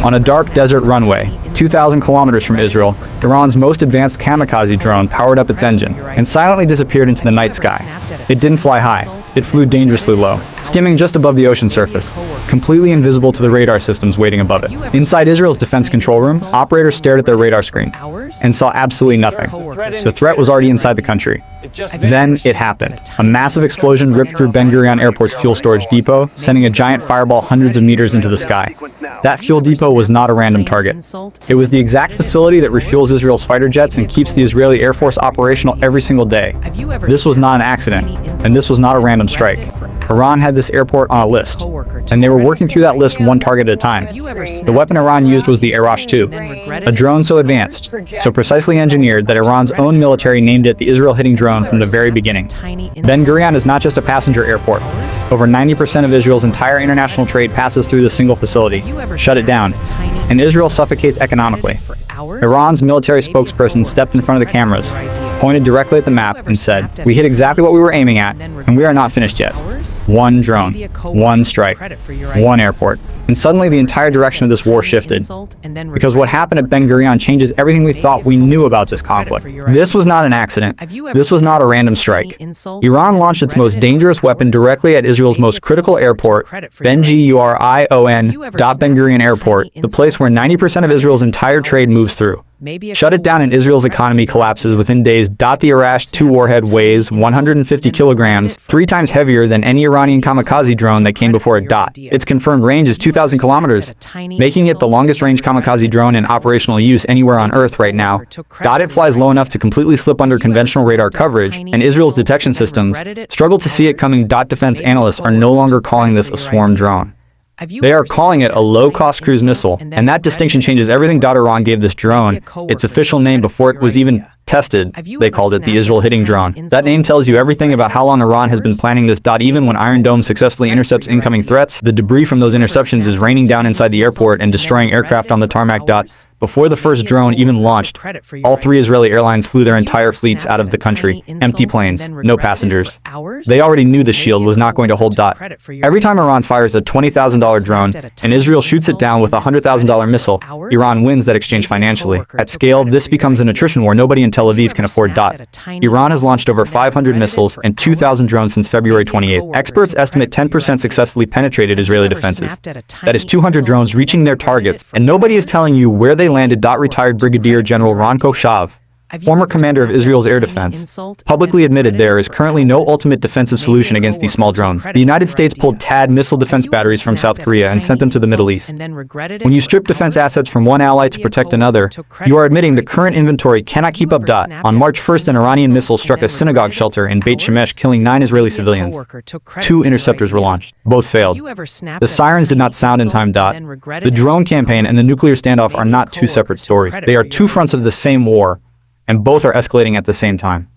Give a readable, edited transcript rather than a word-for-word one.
On a dark desert runway, 2,000 kilometers from Israel, Iran's most advanced kamikaze drone powered up its engine and silently disappeared into the night sky. It didn't fly high. It flew dangerously low, skimming just above the ocean surface, completely invisible to the radar systems waiting above it. Inside Israel's defense control room, operators stared at their radar screens and saw absolutely nothing. The threat was already inside the country. Then it happened. A massive explosion ripped through Ben Gurion Airport's fuel storage depot, sending a giant fireball hundreds of meters into the sky. That fuel depot was not a random target. It was the exact facility that refuels Israel's fighter jets and keeps the Israeli Air Force operational every single day. This was not an accident, and this was not a random strike. Iran had this airport on a list, and they were working through that list one target at a time. The weapon Iran used was the Arash 2, a drone so advanced, so precisely engineered that Iran's own military named it the Israel-hitting drone from the very beginning. Ben Gurion is not just a passenger airport. Over 90% of Israel's entire international trade passes through this single facility. Shut it down, and Israel suffocates economically. Iran's military spokesperson stepped in front of the cameras, pointed directly at the map, and said, "We hit exactly what we were aiming at, and we are not finished yet. One drone, one strike, one airport." And suddenly the entire direction of this war shifted. Because what happened at Ben Gurion changes everything we thought we knew about this conflict. This was not an accident. This was not a random strike. Iran launched its most dangerous weapon directly at Israel's most critical airport, Ben Gurion Airport, the place where 90% of Israel's entire trade moves through. Shut it down and Israel's economy collapses within days. The Arash 2 warhead weighs 150 kilograms, 3 times heavier than any Iranian kamikaze drone that came before it. Its confirmed range is 2,000 kilometers, making it the longest-range kamikaze drone in operational use anywhere on Earth right now. It flies low enough to completely slip under conventional radar coverage, and Israel's detection systems struggle to see it coming. Defense analysts are no longer calling this a swarm drone. They are calling it a low-cost cruise missile, and that distinction changes everything. Iran gave this drone its official name before it was even tested. They called it the Israel-hitting drone. That name tells you everything about how long Iran has been planning this. Even when Iron Dome successfully intercepts incoming threats, the debris from those interceptions is raining down inside the airport and destroying aircraft on the tarmac. Before the first drone even launched, all 3 Israeli airlines flew their entire fleets out of the country. Empty planes, no passengers. They already knew the shield was not going to hold. Every time Iran fires a $20,000 drone and Israel shoots it down with a $100,000 missile, Iran wins that exchange financially. At scale, this becomes an attrition war nobody in Tel Aviv can afford. Iran has launched over 500 missiles and 2,000 drones since February 28. Experts estimate 10% successfully penetrated Israeli defenses. That is 200 drones reaching their targets, and nobody is telling you where they landed. Retired Brigadier General Ron Koshav, former commander of Israel's air defense, publicly admitted there is currently no ultimate defensive solution against these small drones. The United States pulled THAAD missile defense batteries from South Korea and sent them to the Middle East. When you strip defense assets from one ally to protect another, you are admitting the current inventory cannot keep up. On March 1st, an Iranian missile struck a synagogue shelter in Beit Shemesh, killing 9 Israeli civilians. 2 interceptors were launched. Both failed. The sirens did not sound in time. The drone campaign and the nuclear standoff are not 2 separate stories. They are 2 fronts of the same war, and both are escalating at the same time.